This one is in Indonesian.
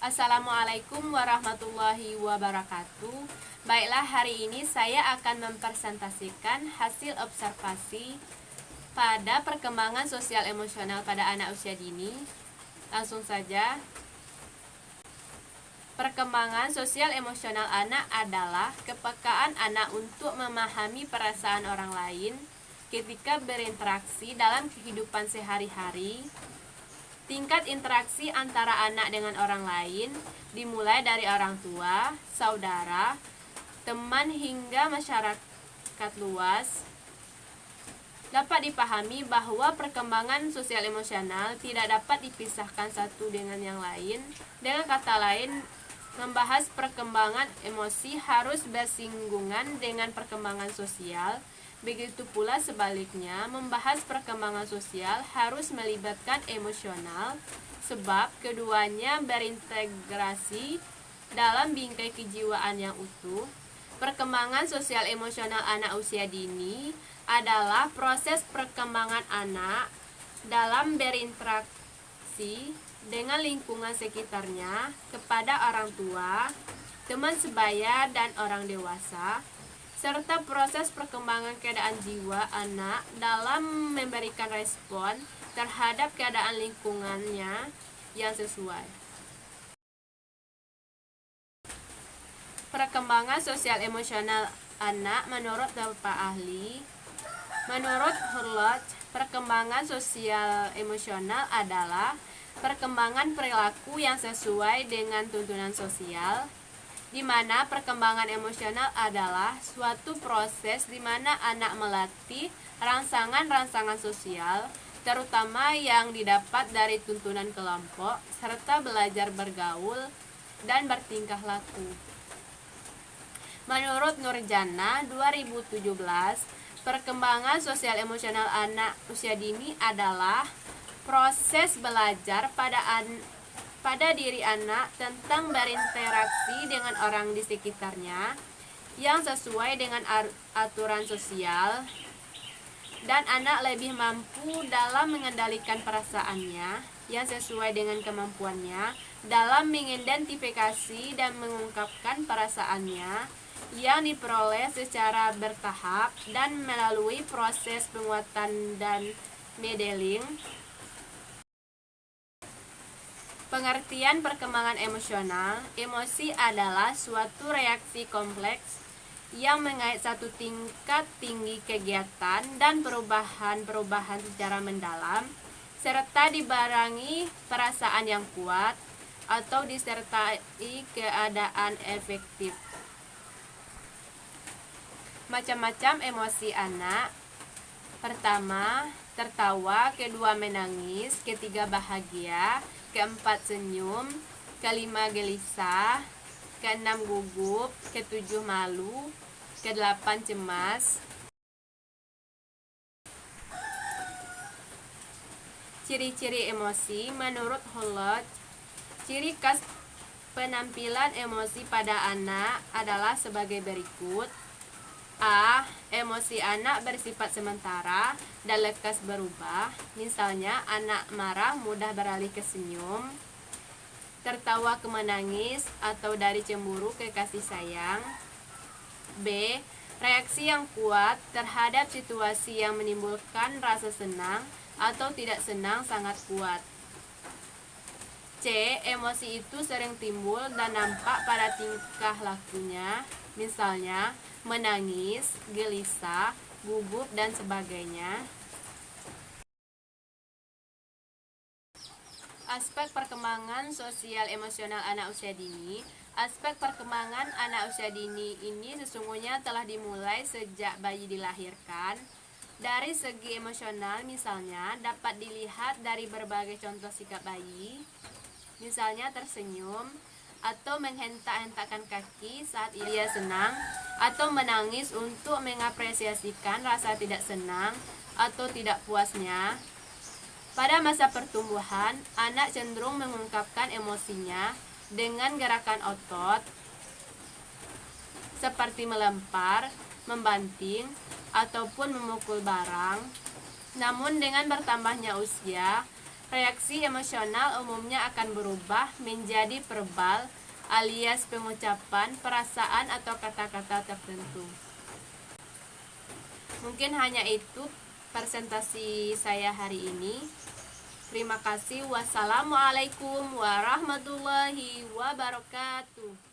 Assalamualaikum warahmatullahi wabarakatuh. Baiklah, hari ini saya akan mempresentasikan hasil observasi pada perkembangan sosial emosional pada anak usia dini. Langsung saja. Perkembangan sosial emosional anak adalah kepekaan anak untuk memahami perasaan orang lain ketika berinteraksi dalam kehidupan sehari-hari. Tingkat interaksi antara anak dengan orang lain dimulai dari orang tua, saudara, teman hingga masyarakat luas. Dapat dipahami bahwa perkembangan sosial emosional tidak dapat dipisahkan satu dengan yang lain. Dengan kata lain, membahas perkembangan emosi harus bersinggungan dengan perkembangan sosial. Begitu pula sebaliknya, membahas perkembangan sosial harus melibatkan emosional, sebab keduanya berintegrasi dalam bingkai kejiwaan yang utuh. Perkembangan sosial emosional anak usia dini adalah proses perkembangan anak dalam berinteraksi dengan lingkungan sekitarnya kepada orang tua, teman sebaya, dan orang dewasa, serta proses perkembangan keadaan jiwa anak dalam memberikan respon terhadap keadaan lingkungannya yang sesuai. Perkembangan sosial emosional anak menurut beberapa ahli. Menurut Hurlot, perkembangan sosial emosional adalah perkembangan perilaku yang sesuai dengan tuntunan sosial, di mana perkembangan emosional adalah suatu proses di mana anak melatih rangsangan-rangsangan sosial, terutama yang didapat dari tuntunan kelompok, serta belajar bergaul dan bertingkah laku. Menurut Nurjana 2017, perkembangan sosial emosional anak usia dini adalah proses belajar pada diri anak tentang berinteraksi dengan orang di sekitarnya yang sesuai dengan aturan sosial, dan anak lebih mampu dalam mengendalikan perasaannya yang sesuai dengan kemampuannya dalam mengidentifikasi dan mengungkapkan perasaannya yang diperoleh secara bertahap dan melalui proses penguatan dan modeling. Pengertian perkembangan emosional. Emosi adalah suatu reaksi kompleks yang mengait satu tingkat tinggi kegiatan dan perubahan-perubahan secara mendalam, serta dibarengi perasaan yang kuat atau disertai keadaan efektif. Macam-macam emosi anak. Pertama, tertawa, kedua menangis, ketiga bahagia, keempat senyum, kelima gelisah, keenam gugup, ketujuh malu, kedelapan cemas. Ciri-ciri emosi menurut Holot. Ciri khas penampilan emosi pada anak adalah sebagai berikut. A. Emosi anak bersifat sementara dan lekas berubah. Misalnya, anak marah mudah beralih ke senyum, tertawa ke menangis, atau dari cemburu ke kasih sayang. B. Reaksi yang kuat terhadap situasi yang menimbulkan rasa senang atau tidak senang sangat kuat. C. Emosi itu sering timbul dan nampak pada tingkah lakunya, misalnya menangis, gelisah, gugup, dan sebagainya. Aspek perkembangan sosial emosional anak usia dini. Aspek perkembangan anak usia dini ini sesungguhnya telah dimulai sejak bayi dilahirkan. Dari segi emosional, misalnya, dapat dilihat dari berbagai contoh sikap bayi, misalnya tersenyum, atau menghentak-hentakkan kaki saat ia senang, atau menangis untuk mengapresiasikan rasa tidak senang atau tidak puasnya. Pada masa pertumbuhan, anak cenderung mengungkapkan emosinya dengan gerakan otot seperti melempar, membanting, ataupun memukul barang. Namun dengan bertambahnya usia, Reaksi emosional umumnya akan berubah menjadi verbal alias pengucapan, perasaan atau kata-kata tertentu. Mungkin hanya itu presentasi saya hari ini. Terima kasih. Wassalamualaikum warahmatullahi wabarakatuh.